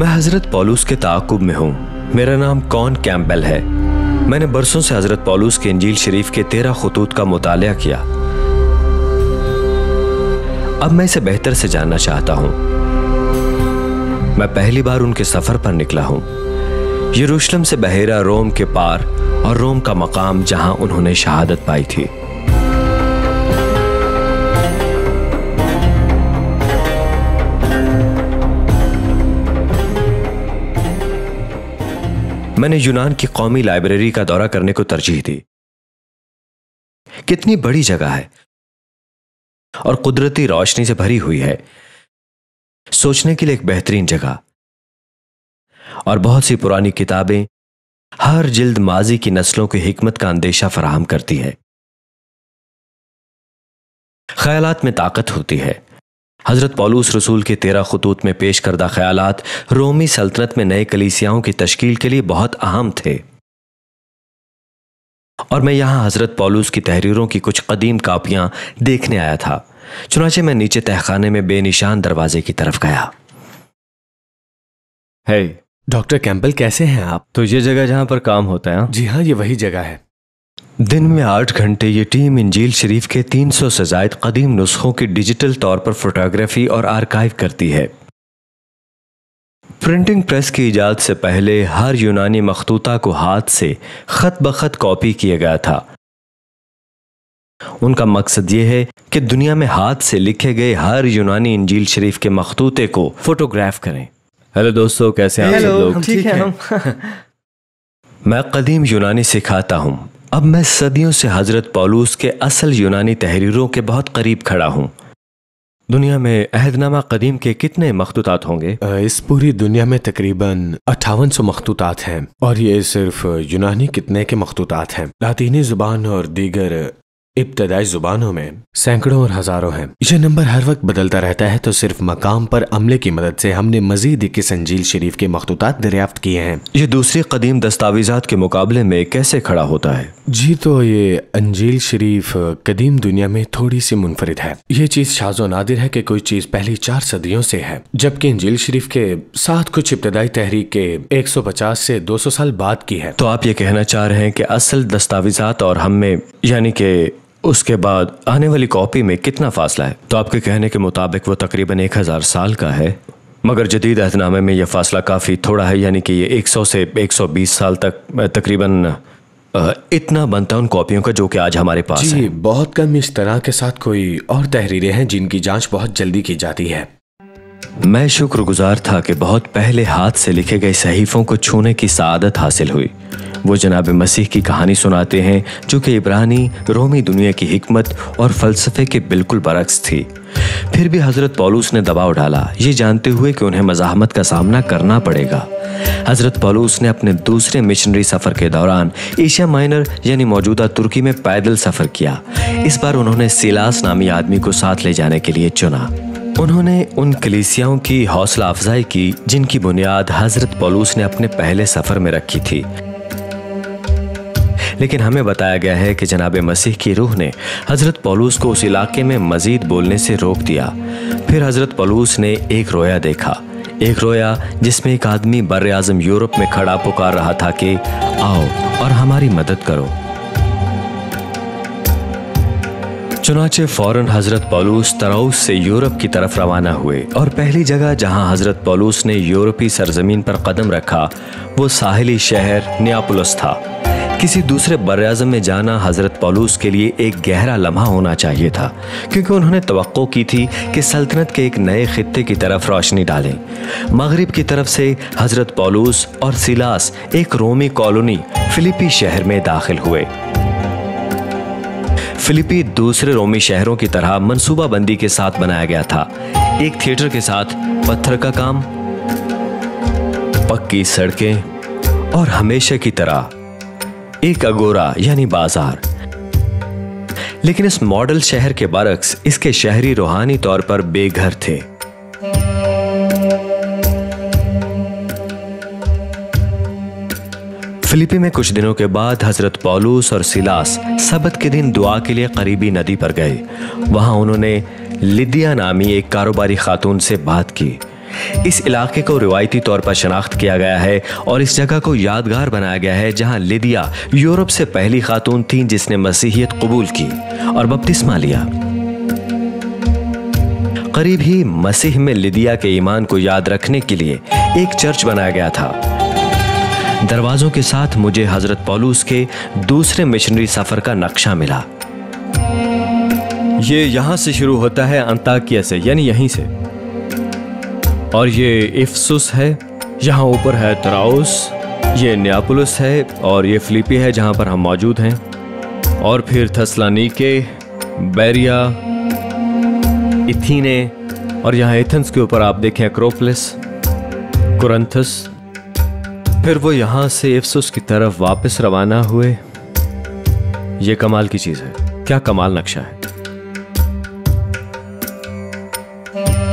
मैं हजरत पौलुस के ताक़ुब में हूँ। मेरा नाम कॉन कैम्पबेल है। मैंने बरसों से हजरत पौलुस के इंजील शरीफ के 13 खुतूत का मुतालिया किया। अब मैं इसे बेहतर से जानना चाहता हूँ। मैं पहली बार उनके सफर पर निकला हूँ, यरूशलेम से बहेरा रोम के पार और रोम का मकाम जहां उन्होंने शहादत पाई थी। मैंने यूनान की कौमी लाइब्रेरी का दौरा करने को तरजीह दी। कितनी बड़ी जगह है और कुदरती रोशनी से भरी हुई है। सोचने के लिए एक बेहतरीन जगह और बहुत सी पुरानी किताबें हर जिल्द माजी की नस्लों की हिकमत का अंदेशा फराहम करती है। ख्यालात में ताकत होती है। हजरत पौलुस रसूल के 13 खुतूत में पेश करदा ख्यालात रोमी सल्तनत में नए कलीसियाओं की तश्कील के लिए बहुत अहम थे। और मैं यहां हजरत पौलुस की तहरीरों की कुछ कदीम कापियां देखने आया था। चुनाचे मैं नीचे तहखाने में बेनिशान दरवाजे की तरफ गया। हे डॉक्टर कैम्पबेल, कैसे हैं आप? तो ये जगह जहां पर काम होता है? जी हाँ, ये वही जगह है। दिन में 8 घंटे ये टीम इंजील शरीफ के 300 से ज़ायद कदीम नुस्खों की डिजिटल तौर पर फोटोग्राफी और आर्काइव करती है। प्रिंटिंग प्रेस की इजाद से पहले हर यूनानी मखतूता को हाथ से खत बखत कॉपी किया गया था। उनका मकसद यह है कि दुनिया में हाथ से लिखे गए हर यूनानी इंजील शरीफ के मखतूते को फोटोग्राफ करें। हेलो दोस्तों, कैसे हैं आप सब लोग? ठीक है। मैं कदीम यूनानी सिखाता हूं। अब मैं सदियों से हजरत पौलुस के असल यूनानी तहरीरों के बहुत करीब खड़ा हूं। दुनिया में अहदनामा कदीम के कितने मखतूतात होंगे? इस पूरी दुनिया में तकरीबन 5800 मखतूतात हैं, और ये सिर्फ यूनानी कितने के मखतूतात हैं। लातीनी जुबान और दीगर इब्तदाई जुबानों में सैकड़ों और हजारों हैं। यह नंबर हर वक्त बदलता रहता है। तो सिर्फ मकाम पर अमले की मदद से हमने मजीद 21 इंजील शरीफ के मखतूतात दरियाफ्त किए हैं। ये दूसरी कदीम दस्तावेजात के मुकाबले में कैसे खड़ा होता है? जी, तो ये इंजील शरीफ कदीम दुनिया में थोड़ी सी मुनफरिद है। ये चीज शाज़ो नादिर है कि कोई चीज पहली 4 सदियों से है, जबकि इंजील शरीफ के साथ कुछ इब्तदाई तहरीक के 150 से 200 साल बाद की है। तो आप ये कहना चाह रहे हैं कि असल दस्तावेजात और हम में, यानी कि उसके बाद आने वाली कॉपी में कितना फासला है? तो आपके कहने के मुताबिक वो तकरीबन 1000 साल का है, मगर जदीद अहदनामे में यह फासला काफ़ी थोड़ा है, यानी कि ये 100 से 120 साल तक तकरीबन इतना बनता है उन कॉपियों का जो कि आज हमारे पास है। जी, बहुत कम इस तरह के साथ कोई और तहरीरें हैं जिनकी जांच बहुत जल्दी की जाती है। मैं शुक्रगुजार था कि बहुत पहले हाथ से लिखे गए सहीफों को छूने की सआदत हासिल हुई। वो जनाब मसीह की कहानी सुनाते हैं जो कि इब्रानी रोमी दुनिया की हिकमत और फ़लसफ़े के बिल्कुल बरक्स थी। फिर भी हज़रत पौलुस ने दबाव डाला, ये जानते हुए कि उन्हें मज़ाहमत का सामना करना पड़ेगा। हज़रत पौलुस ने अपने दूसरे मिशनरी सफ़र के दौरान एशिया माइनर यानी मौजूदा तुर्की में पैदल सफ़र किया। इस बार उन्होंने सिलास नामी आदमी को साथ ले जाने के लिए चुना। उन्होंने उन कलीसियाओं की हौसला अफजाई की जिनकी बुनियाद हज़रत पौलुस ने अपने पहले सफ़र में रखी थी। लेकिन हमें बताया गया है कि जनाब मसीह की रूह ने हज़रत पौलुस को उस इलाके में मज़ीद बोलने से रोक दिया। फिर हज़रत पौलुस ने एक रोया देखा, एक रोया जिसमें एक आदमी बर्र आज़म यूरोप में खड़ा पुकार रहा था कि आओ और हमारी मदद करो। चुनाचे फौरन हज़रत पौलुस तराउस से यूरोप की तरफ रवाना हुए और पहली जगह जहां हज़रत पौलुस ने यूरोपी सरजमीन पर कदम रखा वो साहिली शहर नियापुलस था। किसी दूसरे बर्र-ए-आज़म में जाना हज़रत पौलुस के लिए एक गहरा लम्हा होना चाहिए था, क्योंकि उन्होंने तवक्को की थी कि सल्तनत के एक नए खित्ते की तरफ रोशनी डालें। मगरिब की तरफ से हज़रत पौलुस और सिलास एक रोमी कॉलोनी फिलिपी शहर में दाखिल हुए। फिलिपी दूसरे रोमी शहरों की तरह मंसूबाबंदी के साथ बनाया गया था। एक थिएटर के साथ पत्थर का काम, पक्की सड़कें और हमेशा की तरह एक अगोरा यानी बाजार। लेकिन इस मॉडल शहर के बरक्स इसके शहरी रूहानी तौर पर बेघर थे। फिलिपी में कुछ दिनों के बाद हजरत पौलुस और सिलास सबत के दिन दुआ के लिए करीबी नदी पर गए। वहां उन्होंने लिदिया नामी एक कारोबारी खातून से बात की। इस इलाके को रिवायती तौर पर शनाख्त किया गया है और इस जगह को यादगार बनाया गया है जहां लिदिया यूरोप से पहली खातून थी जिसने मसीहियत कबूल की और बपतिस्मा लिया। करीब ही मसीह में लिदिया के ईमान को याद रखने के लिए एक चर्च बनाया गया था। दरवाजों के साथ मुझे हजरत पौलुस के दूसरे मिशनरी सफर का नक्शा मिला। ये यहां से शुरू होता है, अंताकिया से, यानी यहीं से, और ये इफसुस है, यहां ऊपर है तराउस, ये नियापुलिस है और ये फिलिपी है जहां पर हम मौजूद हैं, और फिर थस्सलुनीके, बेरिया, इथीने, और यहाँ एथेंस के ऊपर आप देखें एक्रोपोलिस, कुरिन्थस। फिर वो यहाँ से इफसुस की तरफ वापस रवाना हुए। ये कमाल की चीज है, क्या कमाल नक्शा है।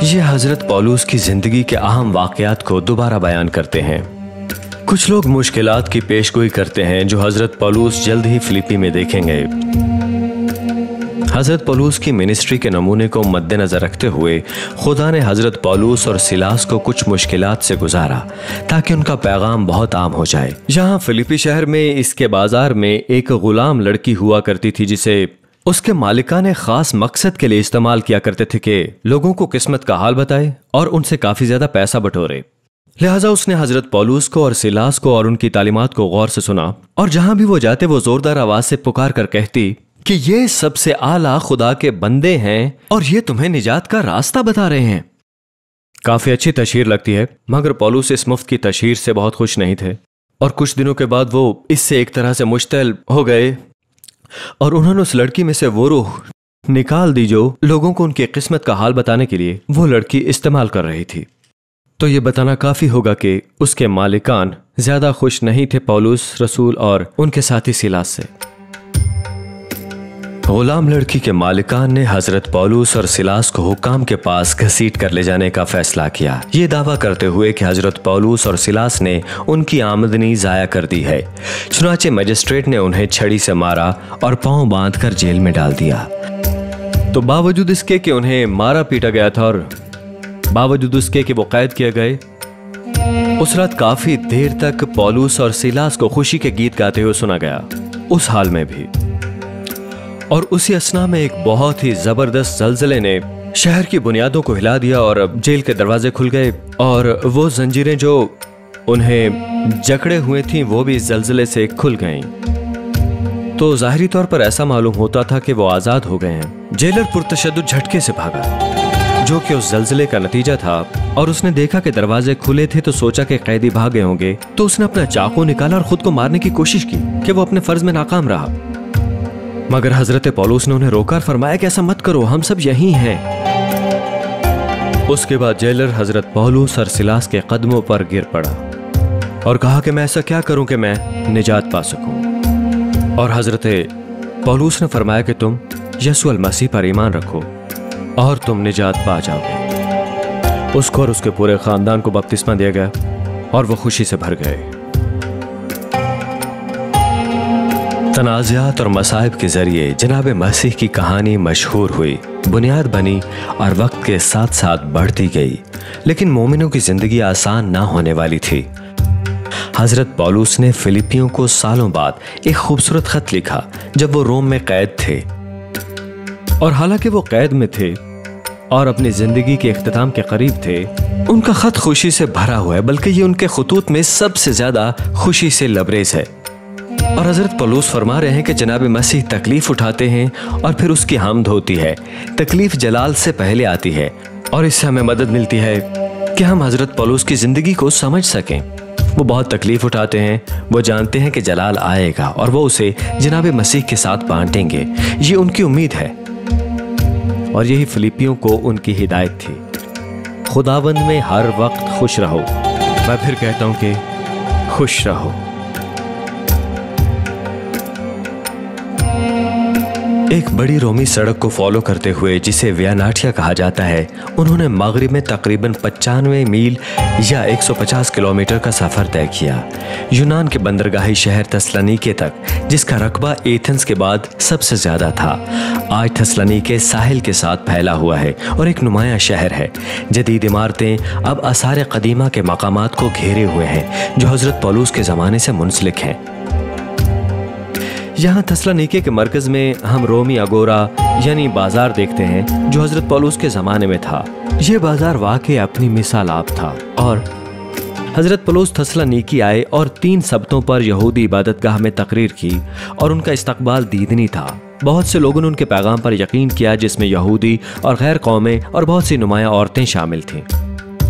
ये हजरत पौलुस की जिंदगी के अहम वाकयात को दोबारा बयान करते हैं। कुछ लोग मुश्किलात की पेशगोई करते हैं जो हजरत पौलुस जल्द ही फिलिपी में देखेंगे। हजरत पौलुस की मिनिस्ट्री के नमूने को मद्देनजर रखते हुए खुदा ने हजरत पौलुस और सिलास को कुछ मुश्किलात से गुजारा ताकि उनका पैगाम बहुत आम हो जाए। यहाँ फिलिपी शहर में इसके बाजार में एक गुलाम लड़की हुआ करती थी जिसे उसके मालिका ने खास मकसद के लिए इस्तेमाल किया करते थे कि लोगों को किस्मत का हाल बताए और उनसे काफी ज्यादा पैसा बटोरे। लिहाजा उसने हजरत पौलुस को और सिलास को और उनकी तालीमात को गौर से सुना और जहां भी वो जाते वो जोरदार आवाज से पुकार कर कहती कि ये सबसे आला खुदा के बंदे हैं और ये तुम्हें निजात का रास्ता बता रहे हैं। काफी अच्छी तशहीर लगती है, मगर पौलुस इस मुफ्त की तशहीर से बहुत खुश नहीं थे और कुछ दिनों के बाद वो इससे एक तरह से मुश्तल हो गए और उन्होंने उस लड़की में से वो रूह निकाल दी जो लोगों को उनकी किस्मत का हाल बताने के लिए वो लड़की इस्तेमाल कर रही थी। तो ये बताना काफी होगा कि उसके मालिकान ज्यादा खुश नहीं थे पौलुस रसूल और उनके साथी सिलास से। गुलाम लड़की के मालिकान ने हजरत पौलुस और सिलास को हुक्काम के पास घसीट कर ले जाने का फैसला किया, ये दावा करते हुए कि हजरत पौलुस और सिलास ने उनकी आमदनी जाया कर दी है। चुनाचे मजिस्ट्रेट ने उन्हें छड़ी से मारा और पांव बांधकर जेल में डाल दिया। तो बावजूद इसके कि उन्हें मारा पीटा गया था और बावजूद उसके कि वो कैद किए गए, उस रात काफी देर तक पौलुस और सिलास को खुशी के गीत गाते हुए सुना गया, उस हाल में भी। और उसी असना में एक बहुत ही जबरदस्त जलजले ने शहर की बुनियादों को हिला दिया और जेल के दरवाजे खुल गए और वो जंजीरें जो उन्हें जकड़े हुए थीं वो भी इस जलजले से खुल गईं। तो जाहिरी तौर पर ऐसा मालूम होता था कि वो आजाद हो गए हैं। जेलर पुरतशद्दुद झटके से भागा जो कि उस जलजले का नतीजा था और उसने देखा कि दरवाजे खुले थे तो सोचा कि कैदी भाग गए होंगे, तो उसने अपना चाकू निकाला और खुद को मारने की कोशिश की कि वो अपने फर्ज में नाकाम रहा। मगर हजरत पौलुस ने उन्हें रोका और फरमाया कि ऐसा मत करो, हम सब यहीं हैं। उसके बाद जेलर हजरत पौलुस और सिलास के कदमों पर गिर पड़ा और कहा कि मैं ऐसा क्या करूं कि मैं निजात पा सकूं। और हजरत पौलुस ने फरमाया कि तुम यीशु मसीह पर ईमान रखो और तुम निजात पा जाओगे। उसको और उसके पूरे खानदान को बपतिस्मा दिया गया और वो खुशी से भर गए। तनाज़ात और मसाइब के जरिए जनाब मसीह की कहानी मशहूर हुई, बुनियाद बनी और वक्त के साथ साथ बढ़ती गई। लेकिन मोमिनों की जिंदगी आसान ना होने वाली थी। हजरत पौलुस ने फिलिपियों को सालों बाद एक खूबसूरत खत लिखा जब वो रोम में कैद थे। और हालांकि वो कैद में थे और अपनी जिंदगी के इख्तिताम के करीब थे, उनका खत खुशी से भरा हुआ है, बल्कि ये उनके खुतूत में सबसे ज्यादा खुशी से लबरेज है। और हजरत पौलुस फरमा रहे हैं कि जनाब मसीह तकलीफ उठाते हैं और फिर उसकी हमद होती है। तकलीफ जलाल से पहले आती है और इससे हमें मदद मिलती है कि हम हजरत पौलुस की जिंदगी को समझ सकें। वो बहुत तकलीफ उठाते हैं, वो जानते हैं कि जलाल आएगा और वो उसे जनाब मसीह के साथ बांटेंगे, ये उनकी उम्मीद है। और यही फिलिपियों को उनकी हिदायत थी। खुदावंद में हर वक्त खुश रहो। मैं फिर कहता हूं कि खुश रहो। एक बड़ी रोमी सड़क को फॉलो करते हुए, जिसे विया नाटिया कहा जाता है, उन्होंने मगरिब में तकरीबन 95 मील या 150 किलोमीटर का सफर तय किया, यूनान के बंदरगाही शहर थस्सलुनीके तक, जिसका रकबा एथेंस के बाद सबसे ज्यादा था। आज थस्सलुनीके साहिल के साथ फैला हुआ है और एक नुमाया शहर है। जदीद इमारतें अब आसार कदीमा के मकामात को घेरे हुए हैं, जो हजरत पौलुस के ज़माने से मुंसलिक हैं। यहाँ थस्सलुनीके के मरकज में हम रोमी अगोरा यानी बाजार देखते हैं, जो हजरत पौलुस के ज़माने में था। यह बाजार वाकई अपनी मिसाल आप था और हजरत पौलुस थस्सलुनीके आए और 3 सबतों पर यहूदी इबादतगाह में तकरीर की और उनका इस्तकबाल दीदनी था। बहुत से लोगों ने उनके पैगाम पर यकीन किया, जिसमें यहूदी और गैर कौमें और बहुत सी नुमाया औरतें शामिल थीं।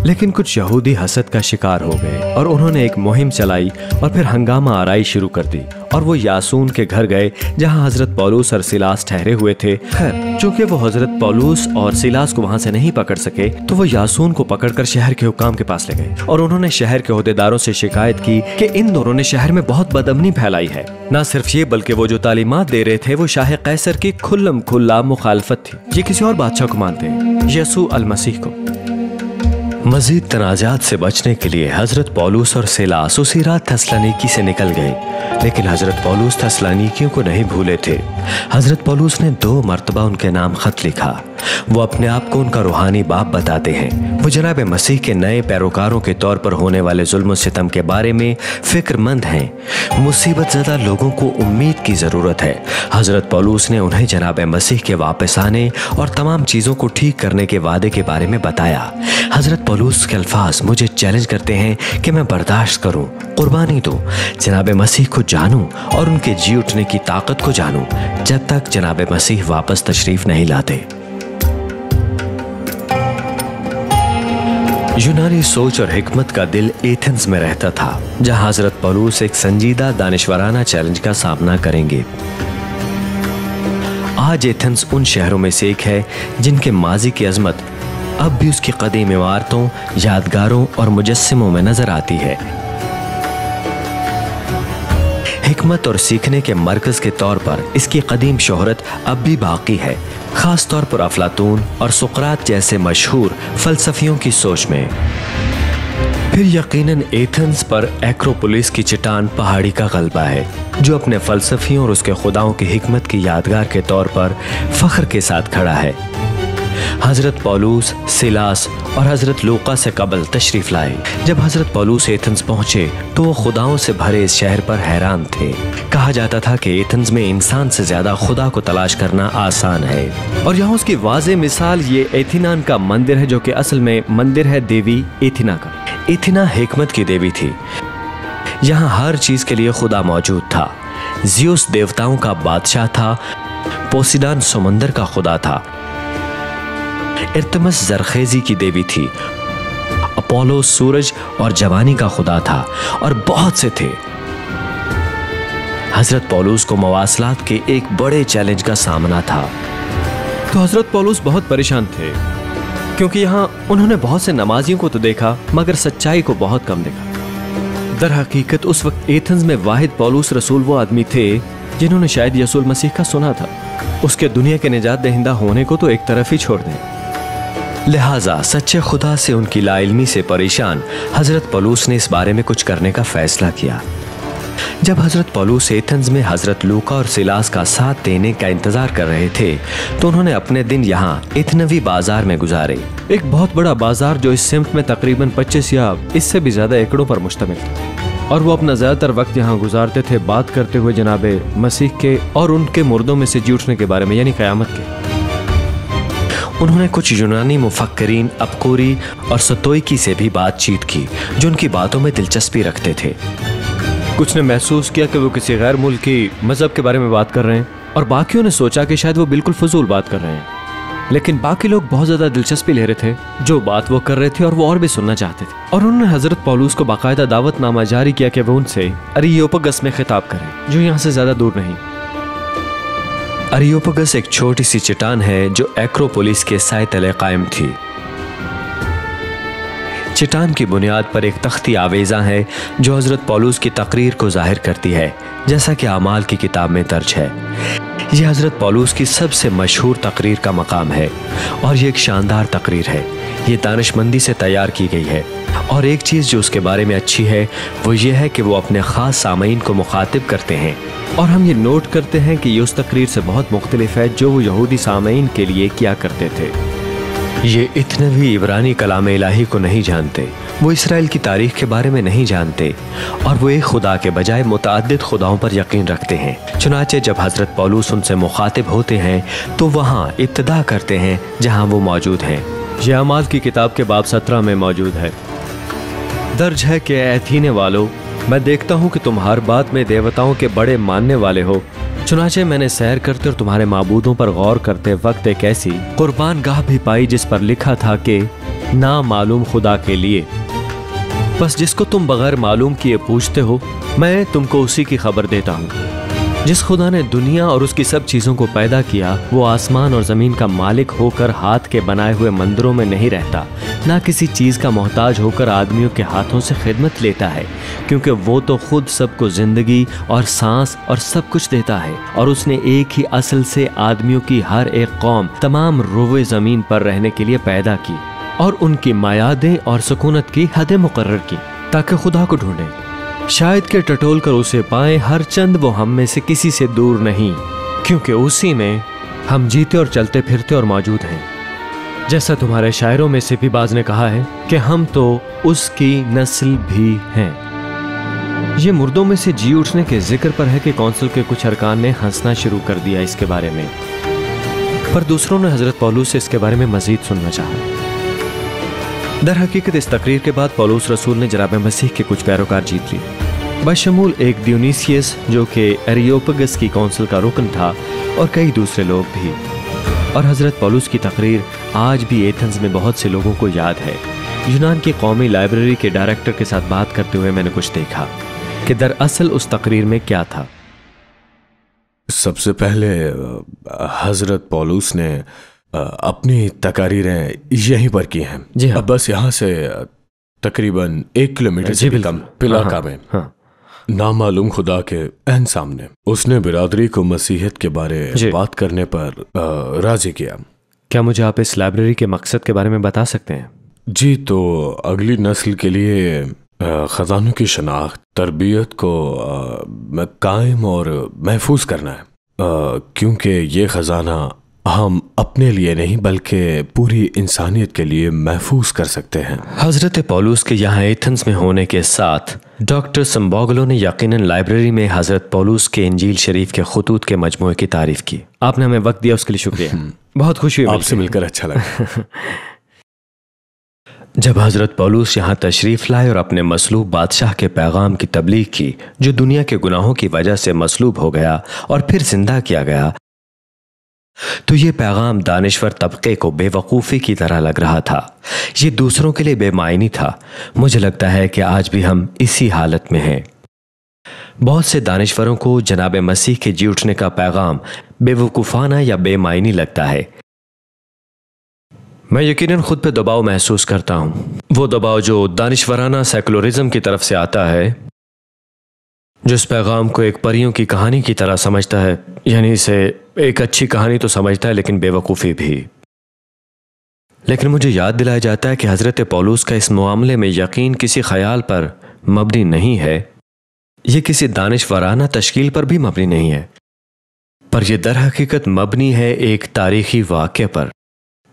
लेकिन कुछ यहूदी हसद का शिकार हो गए और उन्होंने एक मुहिम चलाई और फिर हंगामा आराई शुरू कर दी और वो यासून के घर गए, जहां हजरत पौलुस और सिलास ठहरे हुए थे। खैर, चूंकि वो हजरत पौलुस और सिलास को वहां से नहीं पकड़ सके, तो वो यासून को पकड़कर शहर के हुक्काम के पास ले गए और उन्होंने शहर के ओहदेदारों से शिकायत की कि इन दोनों ने शहर में बहुत बदअमनी फैलाई है। न सिर्फ ये, बल्कि वो जो तालीमात दे रहे थे वो शाह कैसर की खुल्लम खुल्ला मुखालफत थी। ये किसी और बादशाह को मानते हैं, यसू अल मसीह को। मजीद तनाजात से बचने के लिए हजरत पौलुस और सिलास उसी रात थस्सलुनीके से निकल गए, लेकिन हजरत पौलुस थस्सलुनीकियों को नहीं भूले थे। हजरत पौलुस ने 2 मरतबा उनके नाम खत लिखा। वो अपने आप को उनका रूहानी बाप बताते हैं। वो जनाब मसीह के नए पैरोकारों के तौर पर होने वाले जुल्म सितम के बारे में फिक्रमंद हैं। मुसीबत ज़दा लोगों को उम्मीद की ज़रूरत है। हजरत पौलुस ने उन्हें जनाब मसीह के वापस आने और तमाम चीज़ों को ठीक करने के वादे के बारे में बताया। हजरत पौलुस के अल्फाज मुझे चैलेंज करते हैं कि मैं बर्दाश्त करूं, कुर्बानी दूं, जनाब मसीह को जानूं और उनके जी उठने की ताकत को जानूं, जब तक जनाब मसीह वापस तशरीफ नहीं लाते। यूनानी सोच और हिकमत का दिल एथेंस में रहता था, जहां हजरत पौलुस एक संजीदा दानिशवराना चैलेंज का सामना करेंगे। आज एथेंस उन शहरों में से एक है जिनके माजी की अजमत अब भी उसकी कदीम इमारतों, यादगारों और मुजस्सिमों में नजर आती है। हिकमत और सीखने के मरकज के तौर पर इसकी कदीम शोहरत अब भी बाकी है, खास तौर पर अफलातून और सुकरात जैसे मशहूर फलसफियों की सोच में। फिर यकीनन एथेंस पर एक्रोपोलिस की चट्टान पहाड़ी का गलबा है, जो अपने फलसफियों और उसके खुदाओं की हिकमत की यादगार के तौर पर फख्र के साथ खड़ा है। हजरत पौलुस, सिलास और हजरत लूका से कबल तशरीफ लाए। जब हजरत पौलुस एथेंस पहुंचे तो वो खुदाओं से भरे इस शहर पर हैरान थे। कहा जाता था कि एथेंस में इंसान से ज्यादा खुदा को तलाश करना आसान है, और यहाँ उसकी वाज़े मिसाल ये एथिनान का मंदिर है, जो कि असल में मंदिर है देवी एथिना का। एथिना हिकमत की देवी थी। यहाँ हर चीज के लिए खुदा मौजूद था। ज़्यूस देवताओं का बादशाह था, पोसिडान समंदर का खुदा था, इर्तमस जरखेजी की देवी थी, अपोलो सूरज और जवानी का खुदा था, और बहुत से थे। हजरत पौलुस को मवासलात के एक बड़े चैलेंज का सामना था। तो हजरत पौलुस बहुत परेशान थे, क्योंकि यहाँ उन्होंने बहुत से नमाजियों को तो देखा, मगर सच्चाई को बहुत कम देखा। दर हकीकत उस वक्त एथेंस में वाहिद पौलुस रसूल वो आदमी थे जिन्होंने शायद यसुल मसीह का सुना था। उसके दुनिया के निजात दहिंदा होने को तो एक तरफ ही छोड़ दें। लिहाजा सच्चे खुदा से उनकी लाइल्मी से परेशान हजरत पौलुस ने इस बारे में कुछ करने का फैसला किया। जब हजरत पौलुस एथेंस में हजरत लूका और सिलास का साथ देने का इंतजार कर रहे थे, तो उन्होंने अपने दिन यहाँ इथनवी बाजार में गुजारे। एक बहुत बड़ा बाजार जो इस सिमत में तकरीबन 25 या इससे भी ज्यादा एकड़ों पर मुश्तमिल था, और वो अपना ज्यादातर वक्त यहाँ गुजारते थे बात करते हुए जनाबे मसीह के और उनके मुर्दों में से जी उठने के बारे में, यानी क़यामत के। उन्होंने कुछ यूनानी मुफक्करीन अबकोरी और सतोइकी से भी बातचीत की, जो उनकी बातों में दिलचस्पी रखते थे। कुछ ने महसूस किया कि वो किसी गैर मुल्की मजहब के बारे में बात कर रहे हैं, और बाकियों ने सोचा कि शायद वो बिल्कुल फजूल बात कर रहे हैं। लेकिन बाकी लोग बहुत ज्यादा दिलचस्पी ले रहे थे जो बात वो कर रहे थे, और वो और भी सुनना चाहते थे। और उन्होंने हजरत पौलुस को बाकायदा दावतनामा जारी किया कि वो उनसे अरियोपगस में खिताब करें, जो यहाँ से ज्यादा दूर नहीं। अरियोपगस एक छोटी सी चट्टान है जो एक्रोपोलिस के साए तले कायम थी। चट्टान की बुनियाद पर एक तख्ती आवेजा है जो हजरत पौलुस की तकरीर को जाहिर करती है, जैसा कि आमाल की किताब में दर्ज है। यह हज़रत पौलुस की सबसे मशहूर तकरीर का मकाम है और ये एक शानदार तकरीर है। ये दानिशमंदी से तैयार की गई है और एक चीज़ जो उसके बारे में अच्छी है वो ये है कि वो अपने ख़ास सामीन को मुखातिब करते हैं और हम ये नोट करते हैं कि ये उस तकरीर से बहुत मुख्तलिफ है जो वो यहूदी सामीन के लिए किया करते थे। ये इतने भी इब्रानी कलाम इलाही को नहीं जानते, वो इसराइल की तारीख के बारे में नहीं जानते और वो एक खुदा के बजाय मुतअद्दिद खुदाओं पर यकीन रखते हैं। चुनाचे जब हज़रत पौलुस उनसे मुखातिब होते हैं तो वहाँ इब्तिदा करते हैं जहाँ वो मौजूद हैं। यह अमाल की किताब के बाब 17 में मौजूद है। दर्ज है कि एथीने वालों, मैं देखता हूँ कि तुम हर बात में देवताओं के बड़े मानने वाले हो। चुनाचे मैंने सैर करते और तुम्हारे माबूदों पर गौर करते वक्त एक ऐसी कुर्बान गाह भी पाई जिस पर लिखा था कि ना मालूम खुदा के लिए, बस जिसको तुम बगैर मालूम किए पूछते हो, मैं तुमको उसी की खबर देता हूँ। जिस खुदा ने दुनिया और उसकी सब चीज़ों को पैदा किया वो आसमान और ज़मीन का मालिक होकर हाथ के बनाए हुए मंदिरों में नहीं रहता, ना किसी चीज़ का मोहताज होकर आदमियों के हाथों से खिदमत लेता है, क्योंकि वो तो खुद सबको ज़िंदगी और सांस और सब कुछ देता है और उसने एक ही असल से आदमियों की हर एक कौम तमाम रोए ज़मीन पर रहने के लिए पैदा की और उनकी मायादें और सुकूनत की हदें मुकर्रर की ताकि खुदा को ढूंढें, शायद के टटोल कर उसे पाएं, हर चंद वो हम में से किसी से दूर नहीं, क्योंकि उसी में हम जीते और चलते फिरते और मौजूद हैं। जैसा तुम्हारे शायरों में से भी बाज ने कहा है कि हम तो उसकी नस्ल भी हैं। ये मुर्दों में से जी उठने के जिक्र पर है कि कौंसिल के कुछ अरकान ने हंसना शुरू कर दिया इसके बारे में, पर दूसरों ने हज़रत पौलुस से इसके बारे में मजीद सुनना चाहा। दर हकीकत इस तकरीर के बाद पौलुस रसूल ने जनाब मसीह के कुछ पैरोकार जीत लिए, बशमूल एक दियोनीसियस जो कि एरियोपगस की कौंसिल का रुकन था और कई दूसरे लोग भी। और हज़रत पौलुस की तकरीर आज भी एथेंस में बहुत से लोगों को याद है। यूनान की कौमी लाइब्रेरी के डायरेक्टर के साथ बात करते हुए मैंने कुछ देखा कि दरअसल उस तकरीर में क्या था। सबसे पहले हज़रत पौलुस ने अपनी तकारीरें यहीं पर की हैं। जी हाँ। बस यहाँ से तकरीबन 1 किलोमीटर से भी कम इलाका में नामालूम खुदा के एन सामने उसने बिरादरी को मसीहत के बारे बात करने पर राजी किया। क्या मुझे आप इस लाइब्रेरी के मकसद के बारे में बता सकते हैं? जी, तो अगली नस्ल के लिए खजानों की शनाख्त तरबियत को कायम और महफूज करना है, क्योंकि ये खजाना हम अपने लिए नहीं बल्कि पूरी इंसानियत के लिए महफूज कर सकते हैं। हज़रत पौलुस के यहाँ एथेंस में होने के साथ डॉक्टर संबोगलो ने यकीनन लाइब्रेरी में हज़रत पौलुस के इंजील शरीफ के खुतूत के मजमूए की तारीफ की। आपने हमें वक्त दिया उसके लिए शुक्रिया। बहुत खुशी हुई आपसे मिलकर अच्छा लगा। जब हज़रत पौलुस यहाँ तशरीफ़ लाए और अपने मसलूब बादशाह के पैगाम की तबलीग की जो दुनिया के गुनाहों की वजह से मसलूब हो गया और फिर जिंदा किया गया, तो ये पैगाम दानिश्वर तबके को बेवकूफ़ी की तरह लग रहा था। ये दूसरों के लिए बेमायनी था। मुझे लगता है कि आज भी हम इसी हालत में हैं। बहुत से दानिश्वरों को जनाब मसीह के जी उठने का पैगाम बेवकूफ़ाना या बेमायनी लगता है। मैं यकीनन खुद पे दबाव महसूस करता हूँ, वो दबाव जो दानिश्वराना सेकुलरिज्म की तरफ से आता है, जो इस पैगाम को एक परियों की कहानी की तरह समझता है, यानी इसे एक अच्छी कहानी तो समझता है लेकिन बेवकूफ़ी भी। लेकिन मुझे याद दिलाया जाता है कि हज़रत पौलुस का इस मामले में यकीन किसी ख्याल पर मबनी नहीं है, यह किसी दानिशवराना तश्कील पर भी मबनी नहीं है, पर यह दर हकीकत मबनी है एक तारीखी वाक़े पर,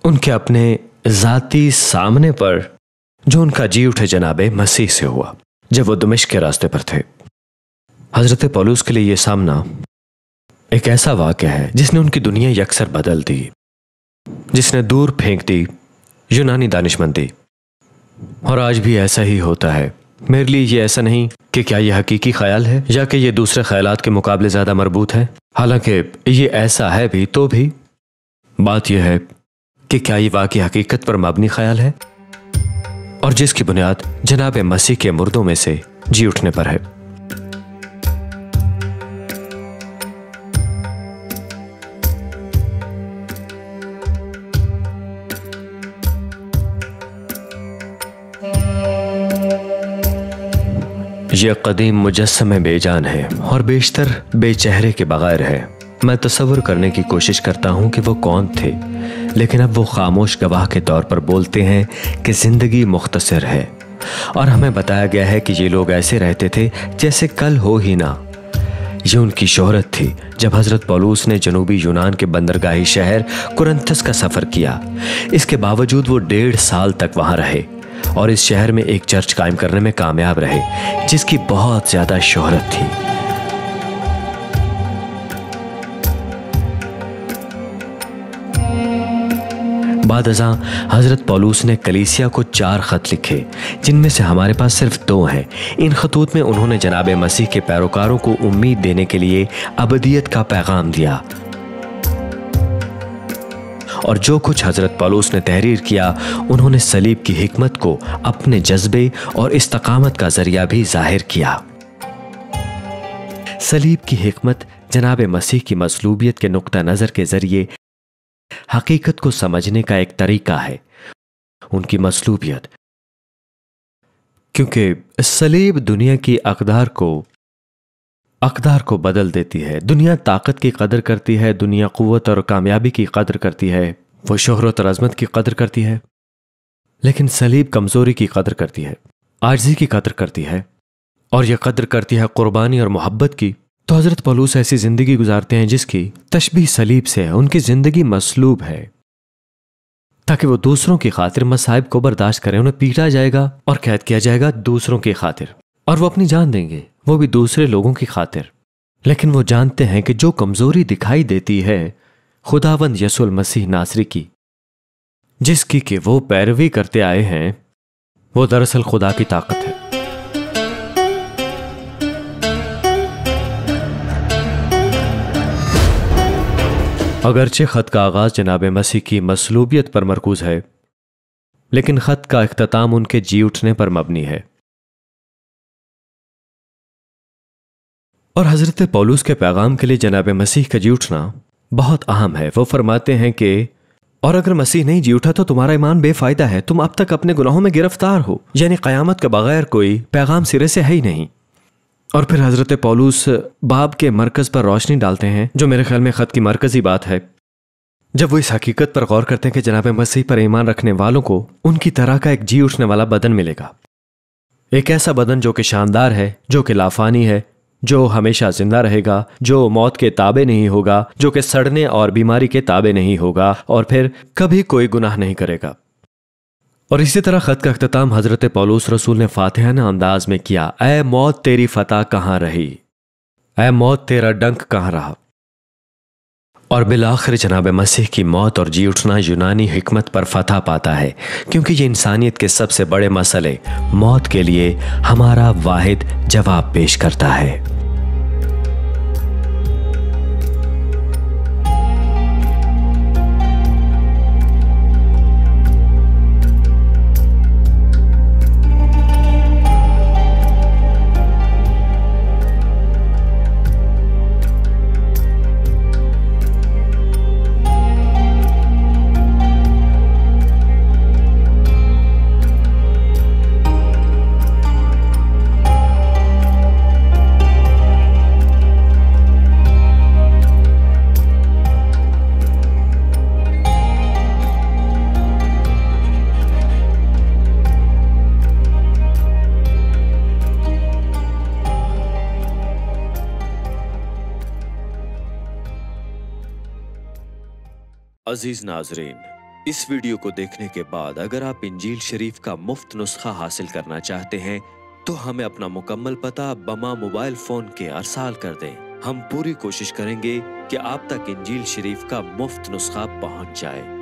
उनके अपने ज़ाती सामने पर जो उनका जी उठे जनाब मसीह से हुआ जब वो दमिश्क के रास्ते पर थे। हज़रत पौलुस के लिए यह सामना एक ऐसा वाक़या है जिसने उनकी दुनिया यकसर बदल दी, जिसने दूर फेंक दी यूनानी दानिशमंदी। और आज भी ऐसा ही होता है। मेरे लिए ये ऐसा नहीं कि क्या यह हकीकी ख्याल है या कि यह दूसरे ख्यालात के मुकाबले ज़्यादा मरबूत है, हालांकि ये ऐसा है भी, तो भी बात यह है कि क्या ये वाकई हकीकत पर मबनी ख्याल है और जिसकी बुनियाद जनाब मसीह के मुर्दों में से जी उठने पर है। यह कदीम मुजस्समे बेजान है और बेशतर बेचेहरे के बगैर है। मैं तसव्वुर करने की कोशिश करता हूँ कि वो कौन थे, लेकिन अब वो खामोश गवाह के तौर पर बोलते हैं कि जिंदगी मुख्तसर है, और हमें बताया गया है कि ये लोग ऐसे रहते थे जैसे कल हो ही ना। ये उनकी शोहरत थी। जब हजरत पौलुस ने जनूबी यूनान के बंदरगाही शहर कुरिन्थस का सफर किया, इसके बावजूद वो 1.5 साल तक वहां रहे और इस शहर में एक चर्च कायम करने में कामयाब रहे, जिसकी बहुत ज्यादा शोहरत थी। बाद अज़ां हजरत पौलुस ने कलीसिया को 4 खत लिखे, जिनमें से हमारे पास सिर्फ 2 हैं। इन खतूत में उन्होंने जनाब मसीह के पैरोकारों को उम्मीद देने के लिए अबदियत का पैगाम दिया, और जो कुछ हजरत पौलुस ने तहरीर किया, उन्होंने सलीब की हिकमत को अपने जज्बे और इस्तकामत का जरिया भी जाहिर किया। सलीब की हिकमत जनाब मसीह की मसलूबियत के नुक्ता नजर के जरिए हकीकत को समझने का एक तरीका है। उनकी मसलूबियत, क्योंकि सलीब दुनिया की अकदार को बदल देती है। दुनिया ताकत की कदर करती है, दुनिया कुव्वत और कामयाबी की कदर करती है, वो शोहरत और अजमत की कदर करती है, लेकिन सलीब कमजोरी की कदर करती है, आजिज़ी की कदर करती है, और यह कदर करती है कुर्बानी और मोहब्बत की। तो हजरत पौलुस ऐसी जिंदगी गुजारते हैं जिसकी तशबीह सलीब से है। उनकी जिंदगी मसलूब है ताकि वो दूसरों की खातिर मसाइब को बर्दाश्त करें। उन्हें पीटा जाएगा और कैद किया जाएगा दूसरों की खातिर, और वो अपनी जान देंगे, वो भी दूसरे लोगों की खातिर। लेकिन वो जानते हैं कि जो कमजोरी दिखाई देती है खुदावंद यसुल मसीह नासरी की, जिसकी कि वो पैरवी करते आए हैं, वो दरअसल खुदा की ताकत है। अगरचे खत का आगाज जनाब मसीह की मसलूबियत पर मरकूज है, लेकिन खत का इख्तिताम उनके जी उठने पर मबनी है। और हजरत पौलुस के पैगाम के लिए जनाब मसीह का जी उठना बहुत अहम है। वो फरमाते हैं कि और अगर मसीह नहीं जी उठा तो तुम्हारा ईमान बेफायदा है, तुम अब तक अपने गुनाहों में गिरफ्तार हो, यानी क़यामत के बगैर कोई पैगाम सिरे से है ही नहीं। और फिर हजरत पौलुस बाब के मरकज पर रोशनी डालते हैं, जो मेरे ख्याल में खत की मरकजी बात है, जब वो इस हकीकत पर गौर करते हैं कि जनाब मसीह पर ईमान रखने वालों को उनकी तरह का एक जी उठने वाला बदन मिलेगा। एक ऐसा बदन जो कि शानदार है, जो कि लाफानी है, जो हमेशा जिंदा रहेगा, जो मौत के ताबे नहीं होगा, जो कि सड़ने और बीमारी के ताबे नहीं होगा, और फिर कभी कोई गुनाह नहीं करेगा। और इसी तरह खत का अख्तिताम हजरत पौलुस रसूल ने फातिहाना अंदाज में किया, ऐ मौत तेरी फतह कहां रही, ऐ मौत तेरा डंक कहां रहा। और बिलाखिर जनाब मसीह की मौत और जी उठना यूनानी हिकमत पर फतह पाता है, क्योंकि ये इंसानियत के सबसे बड़े मसले मौत के लिए हमारा वाहिद जवाब पेश करता है। अजीज नाजरीन, इस वीडियो को देखने के बाद अगर आप इंजील शरीफ का मुफ्त नुस्खा हासिल करना चाहते हैं तो हमें अपना मुकम्मल पता बमा मोबाइल फोन के अरसाल कर दें। हम पूरी कोशिश करेंगे कि आप तक इंजील शरीफ का मुफ्त नुस्खा पहुंच जाए।